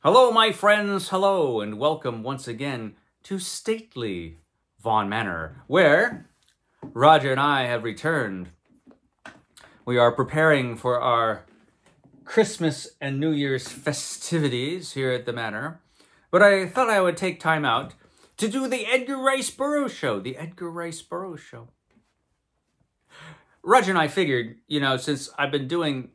Hello, my friends, hello, and welcome once again to stately Vaughn Manor, where Roger and I have returned. We are preparing for our Christmas and New Year's festivities here at the Manor, but I thought I would take time out to do the Edgar Rice Burroughs show, the Edgar Rice Burroughs show. Roger and I figured, since I've been doing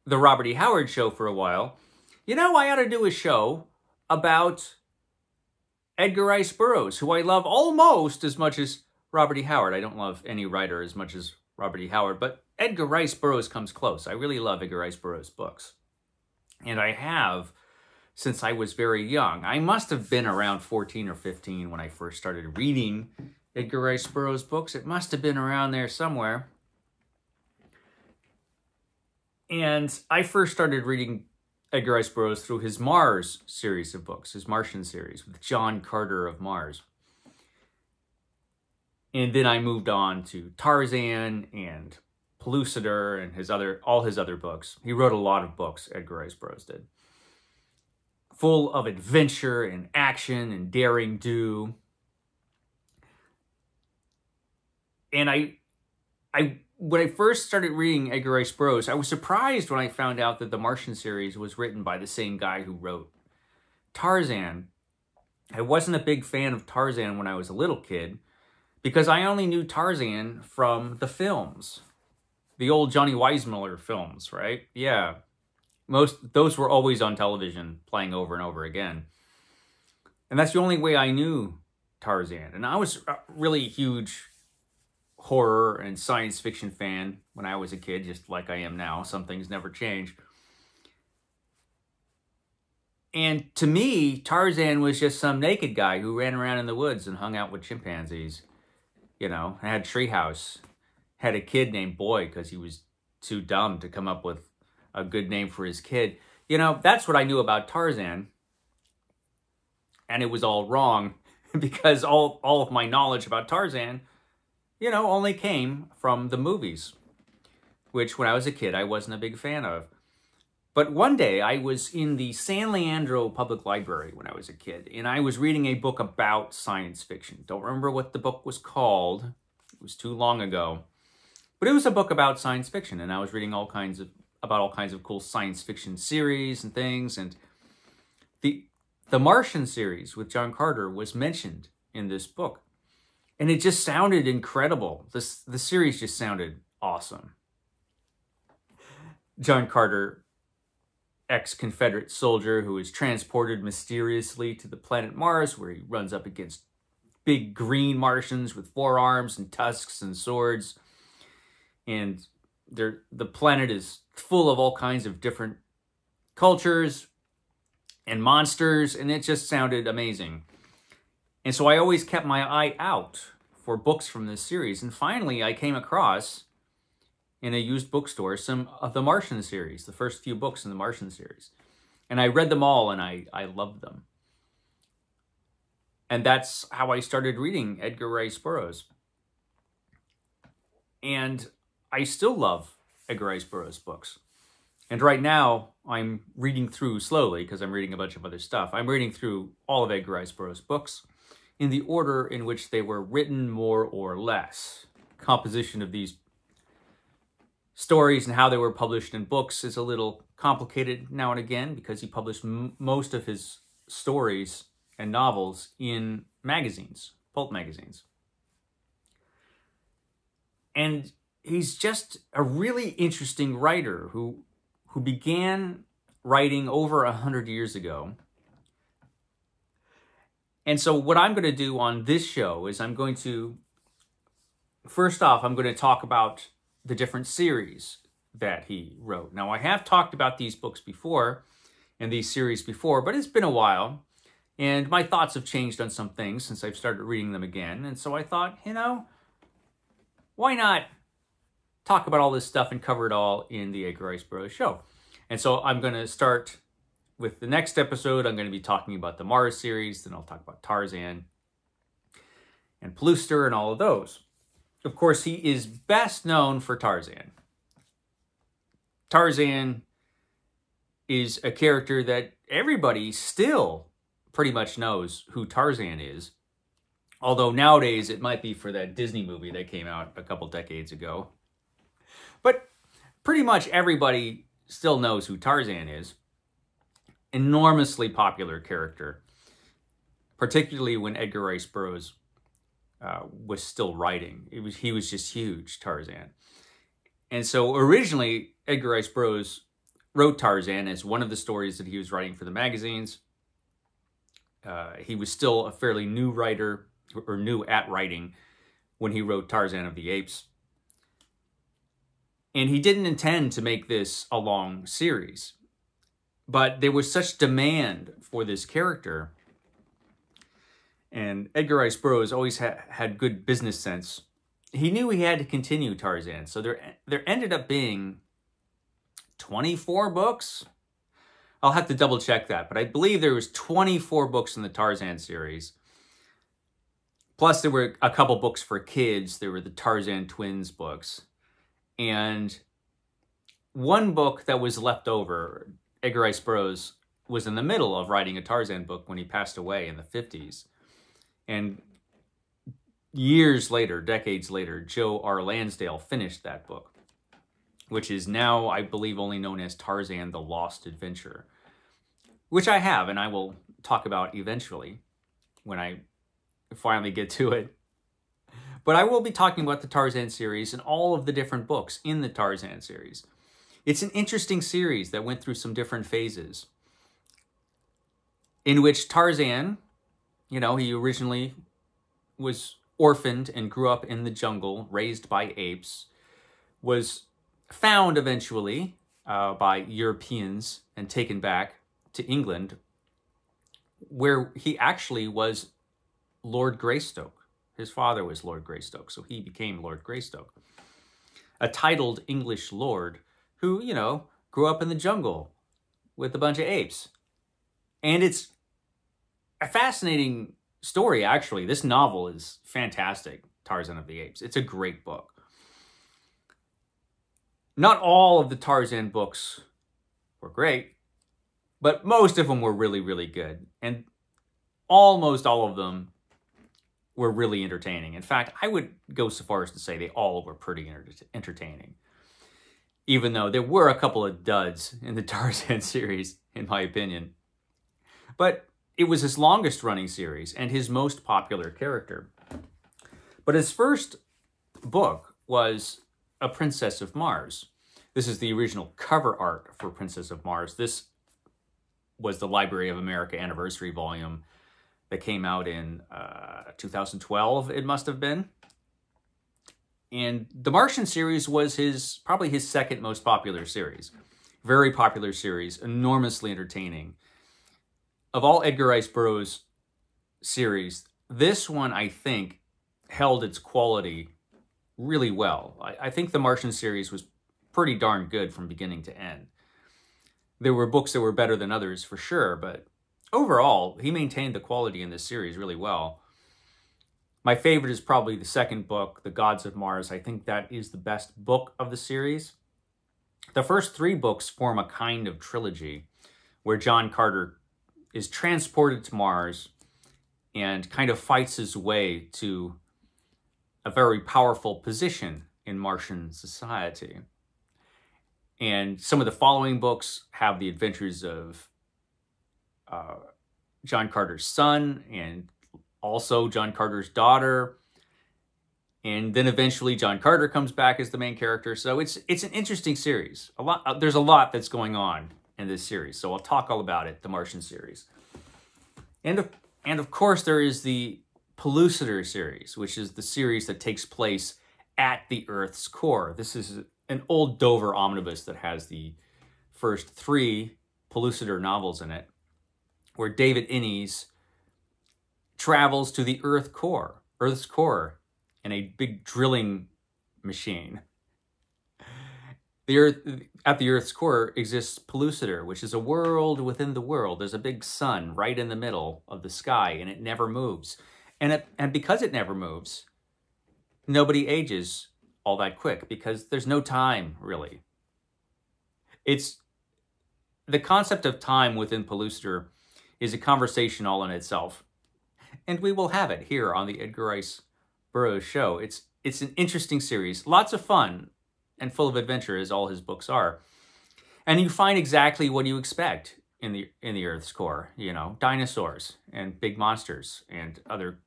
the Robert E. Howard show for a while, I ought to do a show about Edgar Rice Burroughs, who I love almost as much as Robert E. Howard. I don't love any writer as much as Robert E. Howard, but Edgar Rice Burroughs comes close. I really love Edgar Rice Burroughs' books. And I have since I was very young. I must have been around 14 or 15 when I first started reading Edgar Rice Burroughs' books. It must have been around there somewhere. And I first started reading Edgar Rice Burroughs through his Mars series of books, his Martian series with John Carter of Mars. And then I moved on to Tarzan and Pellucidar and all his other books. He wrote a lot of books, Edgar Rice Burroughs did, full of adventure and action and daring do. And when I first started reading Edgar Rice Burroughs, I was surprised when I found out that the Martian series was written by the same guy who wrote Tarzan. I wasn't a big fan of Tarzan when I was a little kid because I only knew Tarzan from the films. The old Johnny Weissmuller films, right? Yeah. Those were always on television, playing over and over again. And that's the only way I knew Tarzan. And I was a really huge horror and science fiction fan when I was a kid, just like I am now. Some things never change. And to me, Tarzan was just some naked guy who ran around in the woods and hung out with chimpanzees. Had a treehouse. Had a kid named Boy because he was too dumb to come up with a good name for his kid. That's what I knew about Tarzan. And it was all wrong because all of my knowledge about Tarzan only came from the movies, which when I was a kid, I wasn't a big fan of. But one day I was in the San Leandro Public Library when I was a kid, and I was reading a book about science fiction. Don't remember what the book was called. It was too long ago. But it was a book about science fiction, and I was reading about all kinds of cool science fiction series and things. And the Martian series with John Carter was mentioned in this book. And it just sounded incredible. The series just sounded awesome. John Carter, ex-Confederate soldier who is transported mysteriously to the planet Mars, where he runs up against big green Martians with 4 arms and tusks and swords. And the planet is full of all kinds of different cultures and monsters, and it just sounded amazing. And so I always kept my eye out for books from this series. And finally, I came across, in a used bookstore, some of the Martian series, the first few books in the Martian series. And I read them all, and I loved them. And that's how I started reading Edgar Rice Burroughs. And I still love Edgar Rice Burroughs books. And right now, I'm reading through slowly, because I'm reading a bunch of other stuff. I'm reading through all of Edgar Rice Burroughs' books in the order in which they were written, more or less. Composition of these stories and how they were published in books is a little complicated now and again because he published most of his stories and novels in magazines, pulp magazines. And he's just a really interesting writer who began writing over 100 years ago. And so what I'm going to do on this show is I'm going to first off, I'm going to talk about the different series that he wrote. Now, I have talked about these books before and these series before, but it's been a while. And my thoughts have changed on some things since I've started reading them again. And so I thought, why not talk about all this stuff and cover it all in the Edgar Rice Burroughs show? And so I'm going to start with the next episode. I'm going to be talking about the Mars series. Then I'll talk about Tarzan and Pooer and all of those. Of course, he is best known for Tarzan. Tarzan is a character that everybody still pretty much knows who Tarzan is. Although nowadays it might be for that Disney movie that came out a couple decades ago. But pretty much everybody still knows who Tarzan is. Enormously popular character. Particularly when Edgar Rice Burroughs was still writing. He was just huge, Tarzan. And so originally Edgar Rice Burroughs wrote Tarzan as one of the stories that he was writing for the magazines. He was still a fairly new writer, or new at writing, when he wrote Tarzan of the Apes. And he didn't intend to make this a long series. But there was such demand for this character. And Edgar Rice Burroughs always had good business sense. He knew he had to continue Tarzan. So there ended up being 24 books. I'll have to double check that, but I believe there was 24 books in the Tarzan series. Plus there were a couple books for kids. There were the Tarzan Twins books. And one book that was left over, Edgar Rice Burroughs was in the middle of writing a Tarzan book when he passed away in the 50s. And years later, decades later, Joe R. Lansdale finished that book, which is now, I believe, only known as Tarzan the Lost Adventure, which I have, and I will talk about eventually when I finally get to it. But I will be talking about the Tarzan series and all of the different books in the Tarzan series. It's an interesting series that went through some different phases, in which Tarzan, he originally was orphaned and grew up in the jungle, raised by apes, was found eventually by Europeans and taken back to England, where he actually was Lord Greystoke. His father was Lord Greystoke, so he became Lord Greystoke. A titled English lord who, grew up in the jungle with a bunch of apes. And it's a fascinating story, actually. This novel is fantastic, Tarzan of the Apes. It's a great book. Not all of the Tarzan books were great, but most of them were really, really good. And almost all of them were really entertaining. In fact, I would go so far as to say they all were pretty entertaining. Even though there were a couple of duds in the Tarzan series, in my opinion. But it was his longest running series and his most popular character. But his first book was A Princess of Mars. This is the original cover art for Princess of Mars. This was the Library of America anniversary volume that came out in 2012, it must have been. And the Martian series was probably his second most popular series. Very popular series, enormously entertaining. Of all Edgar Rice Burroughs series, this one, I think, held its quality really well. I think the Martian series was pretty darn good from beginning to end. There were books that were better than others, for sure, but overall, he maintained the quality in this series really well. My favorite is probably the second book, The Gods of Mars. I think that is the best book of the series. The first three books form a kind of trilogy where John Carter is transported to Mars and kind of fights his way to a very powerful position in Martian society. And some of the following books have the adventures of John Carter's son and also John Carter's daughter. And then eventually John Carter comes back as the main character. So it's an interesting series. There's a lot that's going on in this series. So I'll talk all about it, the Martian series. And of course there is the Pooer series, which is the series that takes place at the Earth's core. This is an old Dover omnibus that has the first 3 Pellucidar novels in it, where David Innes travels to the Earth's core, in a big drilling machine. At the Earth's core exists Pellucidar, which is a world within the world. There's a big sun right in the middle of the sky, and it never moves. And because it never moves, nobody ages all that quick, because there's no time, really. It's the concept of time within Pellucidar is a conversation all in itself. And we will have it here on the Edgar Rice Burroughs show. It's an interesting series, lots of fun, and full of adventure, as all his books are. And you find exactly what you expect in the Earth's core. You know, dinosaurs and big monsters and other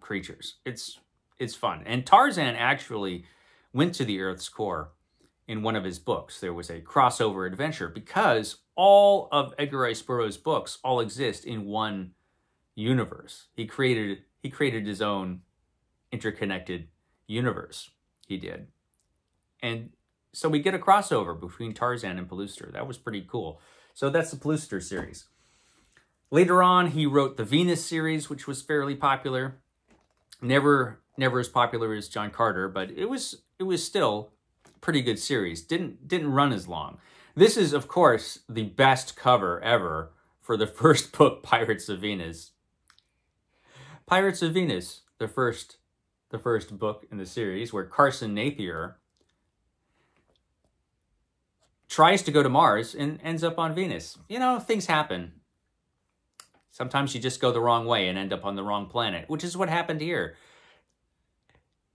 creatures. It's fun. And Tarzan actually went to the Earth's core in one of his books. There was a crossover adventure, because all of Edgar Rice Burroughs' books all exist in one universe. He created his own interconnected universe. He did. And so we get a crossover between Tarzan and Pellucidar. That was pretty cool. So that's the Pellucidar series. Later on, he wrote the Venus series, which was fairly popular. Never as popular as John Carter, but it was still a pretty good series. Didn't run as long. This is, of course, the best cover ever for the first book, Pirates of Venus. Pirates of Venus, the first book in the series, where Carson Napier tries to go to Mars and ends up on Venus. You know, things happen. Sometimes you just go the wrong way and end up on the wrong planet, which is what happened here.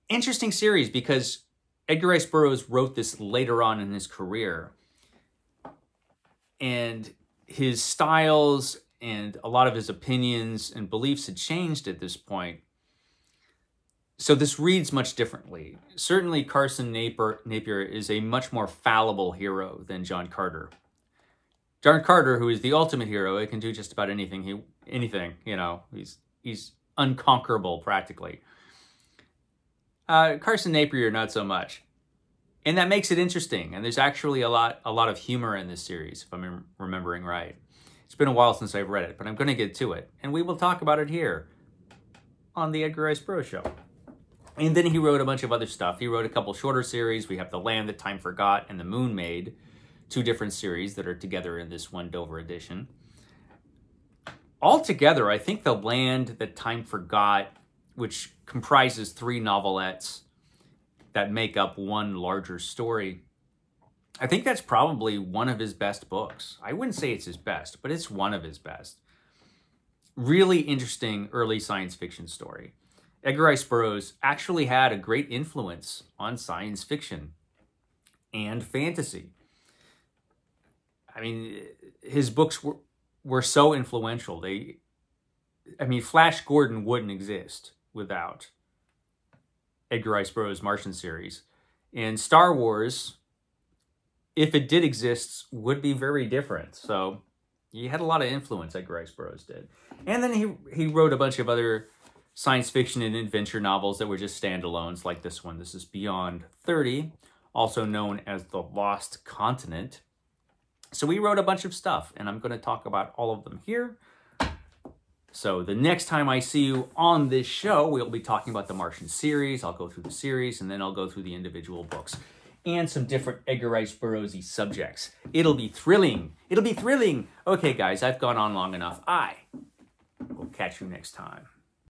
Interesting series, because Edgar Rice Burroughs wrote this later on in his career. And his styles and a lot of his opinions and beliefs had changed at this point. So this reads much differently. Certainly Carson Napier is a much more fallible hero than John Carter. John Carter, who is the ultimate hero, he can do just about anything, you know. He's unconquerable practically. Carson Napier, not so much. And that makes it interesting. And there's actually a lot of humor in this series, if I'm remembering right. It's been a while since I've read it, but I'm going to get to it. And we will talk about it here on the Edgar Rice Burroughs show. And then he wrote a bunch of other stuff. He wrote a couple shorter series. We have The Land That Time Forgot and The Moon Maid, 2 different series that are together in this one Dover edition. Altogether, I think The Land That Time Forgot, which comprises 3 novelettes that make up one larger story, I think that's probably one of his best books. I wouldn't say it's his best, but it's one of his best. Really interesting early science fiction story. Edgar Rice Burroughs actually had a great influence on science fiction and fantasy. I mean, his books were so influential. Flash Gordon wouldn't exist without Edgar Rice Burroughs' Martian series. And Star Wars, if it did exist, would be very different. So he had a lot of influence, Edgar Rice Burroughs did. And then he wrote a bunch of other science fiction and adventure novels that were just standalones, like this one. This is Beyond 30, also known as The Lost Continent. So we wrote a bunch of stuff, and I'm going to talk about all of them here. So the next time I see you on this show, we'll be talking about the Martian series. I'll go through the series, and then I'll go through the individual books and some different Edgar Rice Burroughs-y subjects. It'll be thrilling. It'll be thrilling. Okay, guys, I've gone on long enough. I will catch you next time.